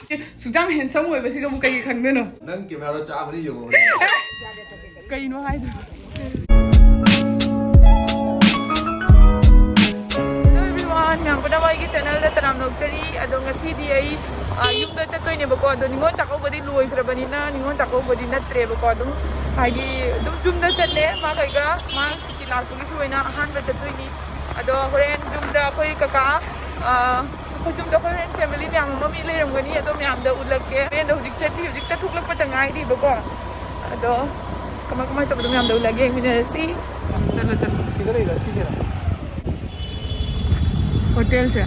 ꯁꯨꯛꯌꯥꯝ handsome ꯑꯣꯏꯕꯁꯤꯒ ꯑꯃꯨꯛ ꯀꯩ ꯈꯪꯗꯣꯏꯅꯣ ꯅꯪ ꯀꯦꯃꯦꯔꯥꯗꯣ ꯆꯥꯕꯅꯤ ꯌꯦꯡꯉꯣ ꯀꯩꯅꯣ ꯍꯥꯏꯗꯣ ꯉꯥꯡꯕꯗ ꯑꯩꯒꯤ ꯆꯦꯅꯦꯜꯗ ꯇꯔꯥꯝ ꯂꯧꯖꯔꯤ ꯑꯗꯣ ꯉꯁꯤꯗꯤ ꯑꯩ ꯌꯨꯝꯗ ꯆꯠꯇꯣꯏꯅꯦꯕꯀꯣ ꯑꯗꯣ ꯅꯤꯉꯣꯜ ꯆꯥꯛꯀꯧꯕꯗꯤ ꯂꯣꯏꯈ꯭ꯔꯕꯅꯤꯅ ꯅꯤꯉꯣꯜ ꯆꯥꯛꯀꯧꯕꯗꯤ ꯅꯠꯇ꯭ꯔꯦꯕꯀꯣ ꯑꯗꯨꯝ ꯍꯥꯏꯗꯤ ꯑꯗꯨꯝ ꯌꯨꯝꯗ ꯆꯠꯂꯦ ꯃꯥ ꯀꯩꯒ ꯃꯥ ꯁꯨꯇꯤ ꯂꯥꯛꯄꯒꯤꯁꯨ ꯑꯣꯏꯅ ꯑꯍꯥꯟꯕ ꯆꯠꯇꯣꯏꯅꯤ ꯑꯗꯣ ꯍꯣꯔꯦꯟ ꯌꯨꯝꯗ ꯑꯩꯈꯣꯏ ꯀꯀꯥ ꯑꯩꯈꯣꯏ ꯌꯨꯝꯗ ꯑꯩꯈꯣꯏ ꯍꯣꯔꯦꯟ ꯐꯦꯃꯤꯂꯤ ꯃꯌꯥꯝ ꯑꯃ ꯃꯤ ꯂꯩꯔꯝꯒꯅꯤ ꯑꯗꯣ ꯃꯌꯥꯝꯗ ꯎꯠꯂꯛꯀꯦ ꯍꯣꯔꯦꯟꯗ ꯍꯧꯖꯤꯛꯇ ꯊꯣꯛꯂꯛꯄꯗ ꯉꯥꯏꯔꯤꯕꯀꯣ ꯑꯗꯣ ꯀꯃꯥꯏ ꯇꯧꯕꯗꯣ ꯃꯌꯥꯝꯗ ꯎꯠꯂꯒꯦ ꯌꯦꯡꯃꯤꯟꯅꯔꯁꯤ ꯆꯠꯂꯣ ꯁꯤꯗ ꯂꯩꯔꯣ ꯁꯤꯁꯤꯔ ꯍꯣꯇꯦꯜꯁꯦ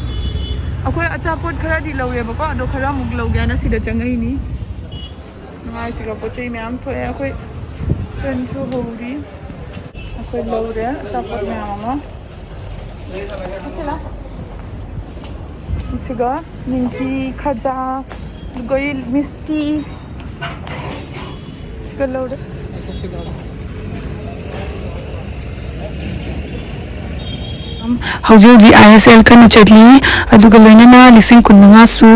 ꯑꯩꯈꯣꯏ ꯑꯆꯥꯄꯣꯠ ꯈꯔꯗꯤ ꯂꯧꯔꯦꯕꯀꯣ ꯑꯗꯣ ꯈꯔ ꯑꯃꯨꯛ ꯂꯧꯒꯦꯅ ꯁꯤꯗ ꯆꯪꯉꯛꯏꯅꯤ ꯅꯨꯡꯉꯥꯏꯁꯤꯒ ꯄꯣꯠ ꯆꯩ ꯃꯌꯥꯝ ꯊꯣꯛꯑꯦ ꯑꯩꯈꯣꯏ ꯐ꯭ꯔꯦꯟꯁꯨ ꯍꯧꯔꯤ ꯑꯩꯈꯣꯏ ꯂꯧꯔꯦ ꯑꯆꯥꯄꯣꯠ ꯃꯌꯥꯝ ꯑꯃ ꯁꯤꯒ ꯅꯤꯡꯀꯤ ꯈꯖꯥ ꯑꯗꯨꯒ ꯃꯤꯁꯇꯤ ꯁꯤꯒ ꯂꯧꯔꯦ ꯍꯧꯖꯤꯛ ꯍꯧꯖꯤꯛ ISL ꯀꯟꯅ ꯆꯠꯂꯤ ꯑꯗꯨꯒ ꯂꯣꯏꯅꯅ 15,000ꯁꯨ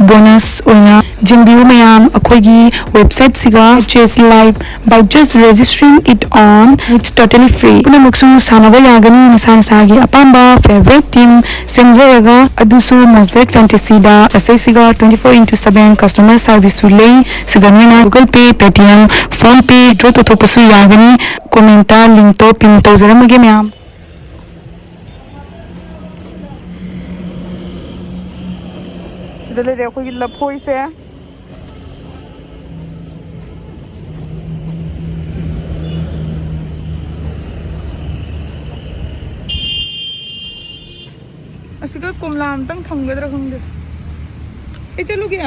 ꯕꯣꯅꯁ ꯑꯣꯏꯅ ꯌꯦꯡꯕꯤꯌꯨ ꯃꯌꯥꯝ ꯑꯩꯈꯣꯏꯒꯤ ꯋꯦꯕꯁꯥꯏꯠꯁꯤꯒ chess live by just registering it on its totally free ꯄꯨꯝꯅꯃꯛꯁꯨ ꯁꯥꯟꯅꯕ ꯌꯥꯒꯅꯤ ꯅꯁꯥ ꯅꯁꯥꯒꯤ ꯑꯄꯥꯝꯕ ꯐꯦꯚꯣꯔꯥꯏꯠ ꯇꯤꯝ ꯁꯦꯝꯖꯔꯒ ꯑꯗꯨꯁꯨ ꯃꯣꯁꯕꯦꯛ ꯐꯦꯟꯇꯦꯁꯤꯗ ꯑꯁꯤꯁꯤꯒ 24/7 ꯀꯁꯇꯃꯔ ꯁꯥꯔꯚꯤꯁꯁꯨ ꯂꯩ ꯁꯤꯒ ꯅꯣꯏꯅ ꯒꯨꯒꯜ ꯄꯦ ꯄꯦꯇꯤꯑꯦꯝ ꯐꯣꯟ ꯄꯦ ꯗ꯭ꯔꯣ ꯇꯧꯊꯣꯛꯄꯁꯨ ꯌꯥꯒꯅꯤ ꯀꯣꯃꯦꯟꯇ ꯂꯤꯡꯛꯇꯣ ꯄꯤꯟ ꯇꯧꯖꯔꯝꯃꯒꯦ ꯃꯌꯥꯝ ꯁꯤꯗ ꯂꯩꯔꯦ ꯑꯩꯈꯣꯏꯒꯤ ꯂꯐꯣꯏꯁꯦ ꯑꯁꯤꯒ ꯀꯣꯝꯂꯥ ꯑꯝꯇꯪ ꯊꯝꯒꯗ꯭ꯔꯥ ꯈꯪꯗꯦ ꯑꯩ ꯆꯠꯂꯨꯒꯦ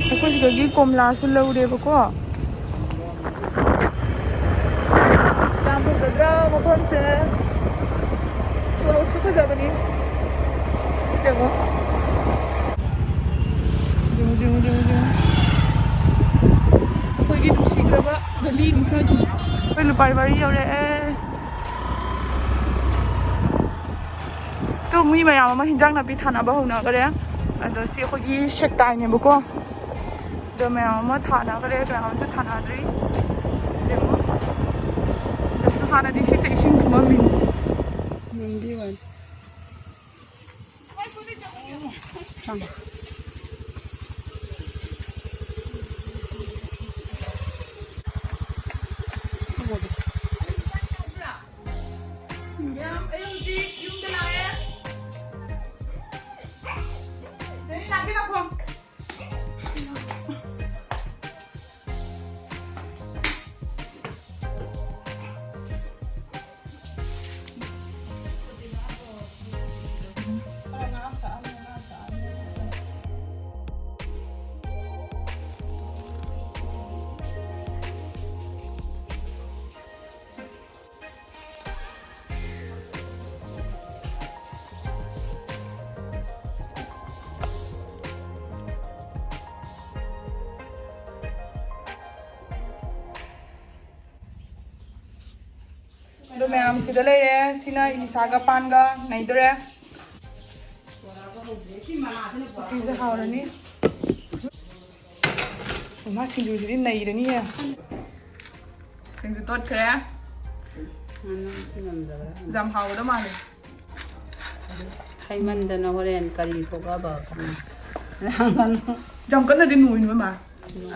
ꯑꯩꯈꯣꯏ ꯁꯤꯗꯒꯤ ꯀꯣꯝꯂꯥꯁꯨ ꯂꯧꯔꯦꯕꯀꯣ ꯌꯥꯝ ꯐꯖꯗ꯭ꯔꯥ ꯃꯐꯝꯁꯦ ꯁꯣꯔꯣꯛꯁꯨ ꯐꯖꯕꯅꯤ ꯌꯦꯡꯉꯣ ꯑꯩꯈꯣꯏꯒꯤ ꯅꯨꯡꯁꯤꯈ꯭ꯔꯕ ꯒꯂꯤꯅꯤ ꯁ꯭ꯋꯥꯏꯗ ꯑꯩꯈꯣꯏ ꯂꯨꯄꯥꯏ ꯋꯥꯔꯤ ꯌꯧꯔꯛꯑꯦ ꯇꯨ ꯃꯤ ꯃꯌꯥꯝ ꯑꯃ ꯍꯤꯟꯖꯥꯡ ꯅꯥꯄꯤ ꯊꯥꯅꯕ ꯍꯧꯅꯈ꯭ꯔꯦ ꯑꯗꯣ ꯁꯤ ꯑꯩꯈꯣꯏꯒꯤ ꯁꯦꯛꯇꯥꯏꯅꯦꯕꯀꯣ ꯑꯗꯣ ꯃꯌꯥꯝ ꯑꯃ ꯊꯥꯅꯈ꯭ꯔꯦ ꯃꯌꯥꯝ ꯑꯃꯁꯨ ꯊꯥꯅꯗ꯭ꯔꯤ ꯌꯦꯡꯉꯣ ꯑꯗꯣ ꯍꯥꯟꯅꯗꯤ ꯁꯤꯁꯦ ꯏꯁꯤꯡ ꯊꯨꯝꯃꯝꯃꯤꯅꯤ ꯑꯗꯣ ꯃꯌꯥꯝ ꯁꯤꯗ ꯂꯩꯔꯦ ꯁꯤꯅ ꯏꯂꯤꯁꯥꯒ ꯄꯥꯟꯒ ꯅꯩꯗꯣꯔꯦ ꯎꯇꯤꯁꯦ ꯍꯥꯎꯔꯅꯤ ꯃꯥ ꯁꯤꯡꯖꯨꯁꯤꯗꯤ ꯅꯩꯔꯅꯤꯍꯦ ꯁꯤꯡꯖꯨ ꯇꯣꯠꯈ꯭ꯔꯦ ꯌꯥꯝ ꯍꯥꯎꯒꯗ ꯃꯥꯜꯂꯦ ꯍꯩꯃꯟꯗꯅ ꯍꯣꯔꯦꯟ ꯀꯔꯤ ꯊꯣꯛꯑꯕ ꯌꯥꯝ ꯀꯟꯅꯗꯤ ꯅꯣꯏ ꯃꯥ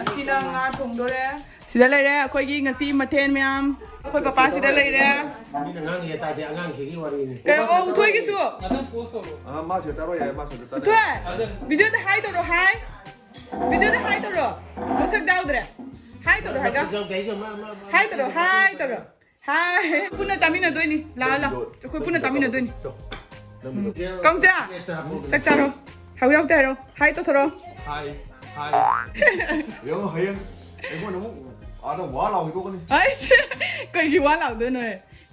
ꯑꯁꯤꯅ ꯉꯥ ꯊꯣꯡꯗꯣꯔꯦ ꯁꯤꯗ ꯂꯩꯔꯦ ꯑꯩꯈꯣꯏꯒꯤ ꯉꯁꯤ ꯃꯊꯦꯜ ꯃꯌꯥꯝ ꯑꯩꯈꯣꯏ ꯄꯄꯥ ꯁꯤꯗ ꯂꯩꯔꯦ ꯑꯉꯥꯡꯁꯤꯒꯤ ꯋꯥꯔꯤꯅꯤ ꯀꯩꯅꯣ ꯎꯊꯣꯏꯒꯤꯁꯨ ꯃꯥꯁꯨ ꯆꯥꯔꯣꯏ ꯌꯥꯏ ꯃꯥꯁꯨ ꯎꯊꯣꯏ ꯚꯤꯗꯤꯑꯣꯗ ꯍꯥꯏ ꯇꯧꯔꯣ ꯍꯥꯏ ꯚꯤꯗꯤꯑꯣꯗ ꯍꯥꯏ ꯇꯧꯔꯣ ꯃꯁꯛ ꯌꯥꯎꯗ꯭ꯔꯦ ꯍꯥꯏ ꯇꯧꯔꯣ ꯍꯥꯏꯒ ꯍꯥꯏ ꯇꯧꯔꯣ ꯍꯥꯏ ꯄꯨꯟꯅ ꯆꯥꯃꯤꯟꯅꯗꯣꯏꯅꯤ ꯂꯥꯛꯑꯣ ꯂꯥꯛꯑꯣ ꯑꯩꯈꯣꯏ ꯄꯨꯟꯅ ꯆꯥꯃꯤꯟꯅꯗꯣꯏꯅꯤ ꯀꯧꯖꯥ ꯆꯥꯛ ꯆꯥꯔꯣ ꯍꯥꯎ ꯌꯥꯎꯗꯦ ꯍꯥꯏꯔꯣ ꯍꯥꯏ ꯇꯧꯊꯣꯔꯣ ꯍꯥꯏ ꯌꯦꯡꯉꯣ ꯍꯌꯦꯡ ꯑꯩꯉꯣꯟꯗ ꯑꯃꯨꯛ ꯑꯥꯗ ꯋꯥ ꯂꯥꯎꯈꯤꯗꯣꯛꯀꯅꯤ ꯑꯩꯁ ꯀꯩꯒꯤ ꯋꯥ ꯂꯥꯎꯗꯣꯏꯅꯣ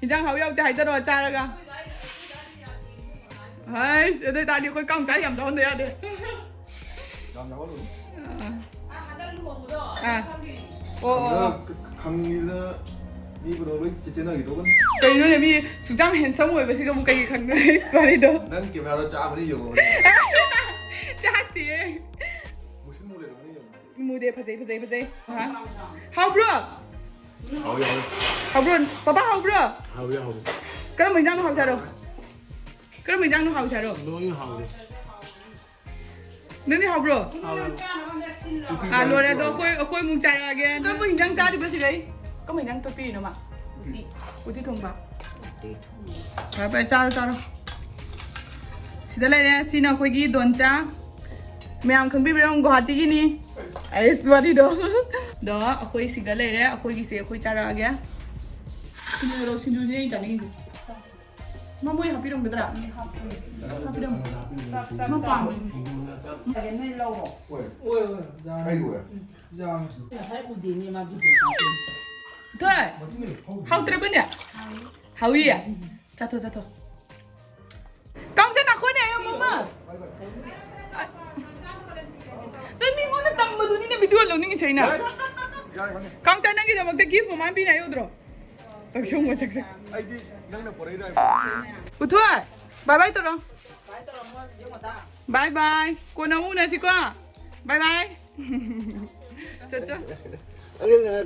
ꯍꯤꯟꯖꯥꯡ ꯍꯥꯎ ꯌꯥꯎꯗꯦ ꯍꯥꯏꯗꯔꯣ ꯆꯥꯔꯒ ꯑꯩꯁ ꯑꯗꯨ ꯑꯣꯏꯇꯥꯔꯗꯤ ꯑꯩꯈꯣꯏ ꯀꯥꯡ ꯆꯥ ꯌꯥꯝ ꯆꯥꯎꯍꯟꯗ ꯌꯥꯗꯦ ꯈꯪꯉꯤꯗꯅ ꯃꯤꯕꯨꯗꯣ ꯂꯣꯏ ꯆꯦꯟꯅꯈꯤꯗꯣꯛꯀꯅꯤ ꯀꯩꯅꯣꯅꯦ ꯃꯤ ꯁꯨꯛꯌꯥꯝ ꯍꯦꯟꯁꯝ ꯑꯣꯏꯕꯁꯤꯒ ꯑꯃꯨꯛ ꯀꯩ ꯈꯪꯗꯣꯏ ꯋꯥꯔꯤꯗꯣ ꯅꯪ ꯀꯦꯃꯦꯔꯥꯗꯣ ꯆꯥꯕꯅꯤ ꯌꯦꯡꯉꯣ ꯆꯥꯛꯇꯤꯌꯦ 무슨 노래를 하니? 무대 파제 하우브로 아우야. 하우브로 빠빠 하우브로 아우야 아우. 그럼 인장도 하우자로 그럼 인장도 하우자로 너희 하우래. 너네 하우브로 à luôn đây tôi khôi mùng chạy là kìa tôi mình đang ra đi bữa gì đấy có mình đang tôi pì nữa mà ủa thì thùng bạc phải phải cho đâu xin đây nè xin nào khôi ghi đồn cha mẹ không biết đâu gọi tí gì ấy xóa đi đó đó khôi xin đây nè khôi ghi sẽ khôi cha ra kìa xin đâu xin du gì chẳng nên gì mà mua hộp đồng được ra hộp đồng nó toàn cái này lâu rồi. 왜? 아이 뭐야? Thấy bút đi mà bút thôi hậu tre bên nhỉ hậu gì à cha thôi con chân nào khối này không mama tôi mình muốn tầm mà tụi này bị đuổi luôn những cái này con chân này cái mà cái gift mà anh bị này đâu rồi tập trung vào sắc 아이디 너는 버리라. thôi bye bye tụi nó bye bye cô nào mua này xí qua bye bye chết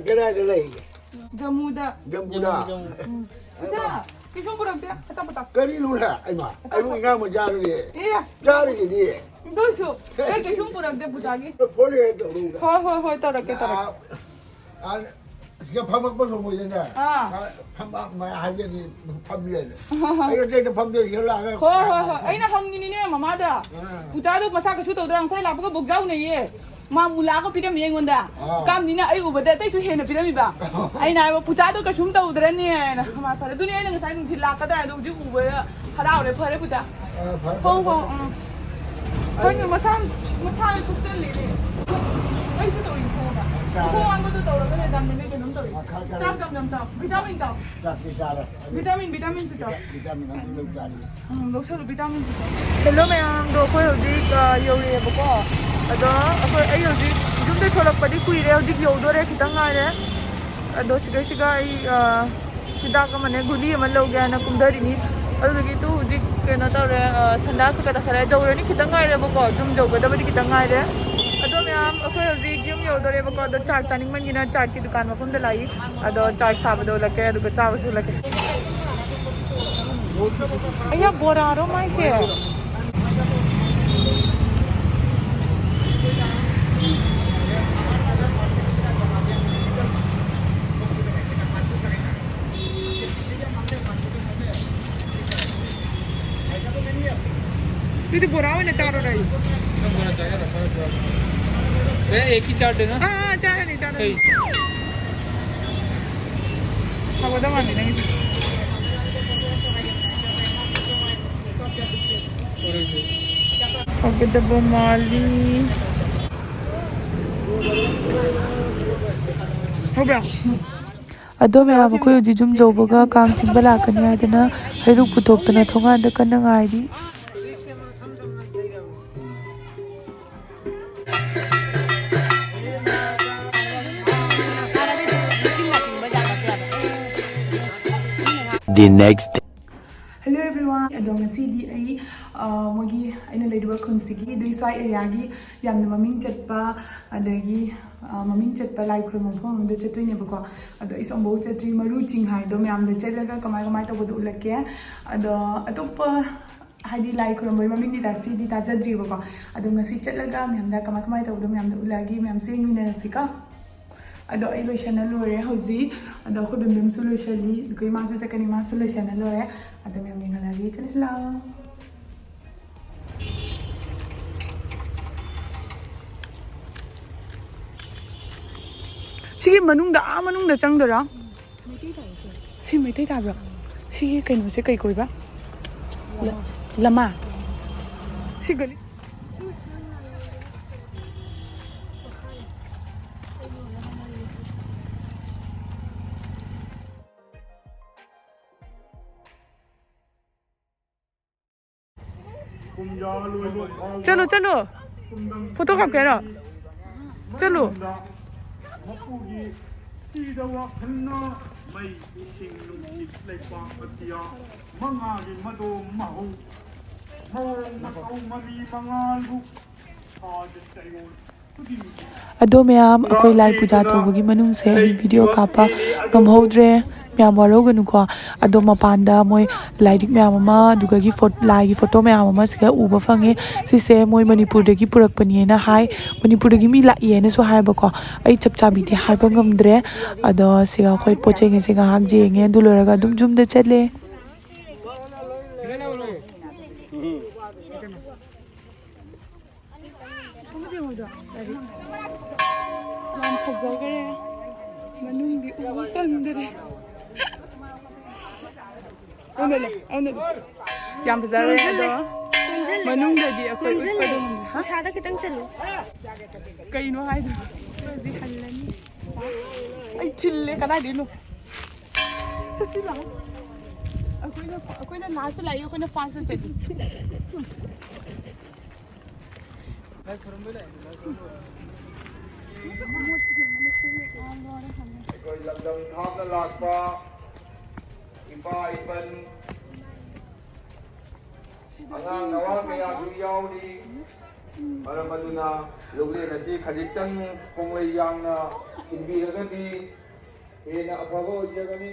cái này Jamuda. Jamuda. Dạ, cái số bữa kia, sao Cái đi luôn hả anh mà? Anh muốn ngang một ra rồi đi. Iya. Ra rồi đi. Đôi số. Cái số bữa kia buổi sáng. Phố đi đâu luôn. Thôi, tao được. cái phẩm bắt số một vậy nè. Phẩm mà hai cái gì phẩm liền. Anh cái phẩm gì cái là cái. Thôi, anh là hăng như nè mà đó. Buổi sáng tôi mà sao cái số tao đang sai làm cái bốc rau này. Mà mula ko pidam yengon da kam ni na ai ubada tai su hena pidam ba ai na ba pucha do ka sum ta udra ni na ma phare dunia na sai ni la ka da do ji uba harao le phare pucha phong thôi nhưng mà sao su chân li ni ai su tôi ko ba ko an ko to cái này dam ni cái nấm tôi cham vitamin cham vitamin su cham vitamin nó lâu dài lâu sau vitamin hello mẹ đồ khôi hậu đi yêu đi bố có đó khôi ai yêu đi chúng tôi thôi là phải đi quỳ rồi đi yêu đó đấy kita ngay đấy đó siga ai kita cái này guli mà lâu gà nó cũng đợi đi ở đây tu đi cái nó tao đấy sanda cái ta sara jauh đấy kita ngay đấy bố có chúng jauh cái đó đi kita ngay đấy đó mẹ khôi hậu đi kiếm yêu đó đấy bố có đó chart chani mình như chart cái दुकान mà cũng để lại đó chart sao đó là cái đó cái sao là cái anh em bora rồi mai xe itu bora mana cara dah? बड़ा चाहिए ना मैं एक ही chart देना हाँ चाहे नहीं चाहे हाँ वो तो मानी नहीं oke debo mali hobra ꯑꯗꯣ ꯃꯌꯥꯝ ꯑꯩꯈꯣꯏ ꯍꯧꯖꯤꯛ ꯖꯨꯝ ꯌꯧꯕꯒ ꯀꯥꯡ ꯆꯤꯡꯕ ꯂꯥꯛꯀꯅꯤ ꯍꯥꯏꯗꯅ ꯍꯩꯔꯨꯛ ꯄꯨꯊꯣꯛꯇꯅ ꯊꯣꯡꯒꯥꯟꯗ ꯀꯟꯅ ꯉꯥꯏꯔꯤ The next day. Hello everyone ꯑꯗꯣ ꯉꯁꯤꯗꯤ ꯑꯩ ꯃꯣꯏꯒꯤ ꯑꯩꯅ ꯂꯩꯔꯤꯕ ꯈꯨꯟꯁꯤꯒꯤ ꯑꯗꯩ ꯁ꯭ꯋꯥꯏ ꯑꯦꯔꯤꯌꯥꯒꯤ ꯌꯥꯝꯅ ꯃꯃꯤꯡ ꯆꯠꯄ ꯑꯗꯒꯤ ꯃꯃꯤꯡ ꯆꯠꯄ ꯂꯥꯏ ꯈꯨꯔꯨꯝꯕ ꯃꯐꯝ ꯑꯃꯗ ꯆꯠꯇꯣꯏꯅꯦꯕꯀꯣ ꯑꯗꯣ ꯑꯩ ꯁꯣꯝꯐꯥꯎ ꯆꯠꯇ꯭ꯔꯤ ꯃꯔꯨ ꯆꯤꯡ ꯍꯥꯏꯗꯣ ꯃꯌꯥꯝꯗ ꯆꯠꯂꯒ ꯀꯃꯥꯏ ꯇꯧꯕꯗꯣ ꯎꯠꯂꯛꯀꯦ ꯑꯗꯣ ꯑꯇꯣꯞꯄ ꯍꯥꯏꯗꯤ ꯂꯥꯏ ꯈꯨꯔꯨꯝꯕꯒꯤ ꯃꯃꯤꯡꯗꯤ ꯁꯤꯗꯤ ꯇꯥꯖꯗ꯭ꯔꯤꯕꯀꯣ ꯑꯗꯣ ꯉꯁꯤ ꯆꯠꯂꯒ ꯃꯌꯥꯝꯗ ꯀꯃꯥꯏ ꯇꯧꯕꯗꯣ ꯃꯌꯥꯝꯗ ꯎꯠꯂꯛꯑꯒꯦ ꯃꯌꯥꯝꯁꯦ ꯌꯦꯡꯃꯤꯟꯅꯔꯁꯤꯀꯣ ꯑꯗꯣ ꯑꯩ ꯂꯣꯏꯁꯟꯅ ꯂꯣꯏꯔꯦ ꯍꯧꯖꯤꯛ ꯑꯗꯣ ꯑꯩꯈꯣꯏ ꯕꯦꯝꯕꯦꯝꯁꯨ ꯂꯣꯏꯁꯜꯂꯤ ꯑꯩꯈꯣꯏ ꯏꯃꯥꯁꯨ ꯆꯠꯀꯅꯤ ꯃꯥꯁꯨ ꯂꯣꯏꯁꯟꯅ ꯂꯣꯏꯔꯦ ꯑꯗꯣ ꯃꯌꯥꯝ ꯌꯦꯡꯍꯜꯂꯒꯦ ꯆꯠꯂꯁꯤ ꯂꯥꯛꯑꯣ 시기 만ung다 만ung다 짱더라 시 메이테이 타브라 시기 그노세 그이 거이바 라마 시글리 चलो फोटो खा के रो चलो ꯑꯗꯣ ꯃꯌꯥꯝ ꯑꯩꯈꯣꯏ ꯂꯥꯏ ꯄꯨꯖꯥ ꯇꯧꯕꯒꯤ ꯃꯅꯨꯡꯁꯦ ꯑꯩ ꯚꯤꯗꯤꯑꯣ ꯀꯥꯞꯄ ꯉꯝꯍꯧꯗ꯭ꯔꯦ ꯃꯌꯥꯝ ꯋꯥꯔꯧꯒꯅꯨꯀꯣ ꯑꯗꯣ ꯃꯄꯥꯟꯗ ꯃꯣꯏ ꯂꯥꯏꯔꯤꯛ ꯃꯌꯥꯝ ꯑꯃ ꯑꯗꯨꯒꯒꯤ ꯂꯥꯏꯒꯤ ꯐꯣꯇꯣ ꯃꯌꯥꯝ ꯑꯃ ꯁꯤꯗ ꯎꯕ ꯐꯪꯉꯦ ꯁꯤꯁꯦ ꯃꯣꯏ ꯃꯅꯤꯄꯨꯔꯗꯒꯤ ꯄꯨꯔꯛꯄꯅꯦꯅ ꯍꯥꯏ ꯃꯅꯤꯄꯨꯔꯗꯒꯤ ꯃꯤ ꯂꯥꯛꯏꯅꯁꯨ ꯍꯥꯏꯕꯀꯣ ꯑꯩ ꯆꯞ ꯆꯥꯕꯤꯗꯤ ꯍꯥꯏꯕ ꯉꯝꯗ꯭ꯔꯦ ꯑꯗꯣ ꯁꯤꯒ ꯑꯩꯈꯣꯏ ꯄꯣꯠ ꯆꯩꯉꯩꯁꯦ ꯉꯥꯏꯍꯥꯛ ꯌꯦꯡꯉꯦ ꯑꯗꯨ ꯂꯣꯏꯔꯒ ꯑꯗꯨꯝ ꯌꯨꯝꯗ ꯆꯠꯂꯦ ꯌꯥꯝ ꯐꯖꯈ꯭ꯔꯦ ꯃꯅꯨꯡꯗꯤ ꯎꯕ ꯐꯪꯗ꯭ꯔꯦ ꯌꯥꯝ ꯐꯖꯔꯦ ꯑꯗꯣ ꯃꯅꯨꯡꯗꯗꯤ ꯑꯩꯈꯣꯏ ꯎꯠꯄꯗꯣ ꯄꯩꯁꯥꯗ ꯈꯤꯇꯪ ꯆꯠꯂꯨ ꯀꯩꯅꯣ ꯍꯥꯏꯗꯣ ꯍꯜꯂꯅꯤ ꯑꯩ ꯊꯤꯜꯂꯦ ꯀꯗꯥꯏꯗꯩꯅꯣ ꯆꯠꯁꯤ ꯂꯥꯛꯑꯣ ꯑꯩꯈꯣꯏꯅ ꯂꯥꯁꯇ ꯂꯥꯛꯏ ꯑꯩꯈꯣꯏꯅ ꯐꯥꯁꯇ ꯆꯠꯂꯤ ꯑꯩꯈꯣꯏ ꯂꯝꯗꯝ ꯊꯥꯞꯅ ꯂꯥꯛꯄ ꯏꯄꯥ ꯏꯄꯟ ꯑꯉꯥꯡ ꯅꯋꯥ ꯀꯌꯥꯁꯨ ꯌꯥꯎꯔꯤ ꯃꯔꯝ ꯑꯗꯨꯅ ꯂꯧꯂꯦꯟ ꯑꯁꯤ ꯈꯖꯤꯛꯇꯪ ꯈꯣꯡꯂꯩ ꯌꯥꯡꯅ ꯏꯟꯕꯤꯔꯒꯗꯤ ꯍꯦꯟꯅ ꯑꯐꯕ ꯑꯣꯏꯖꯒꯅꯤ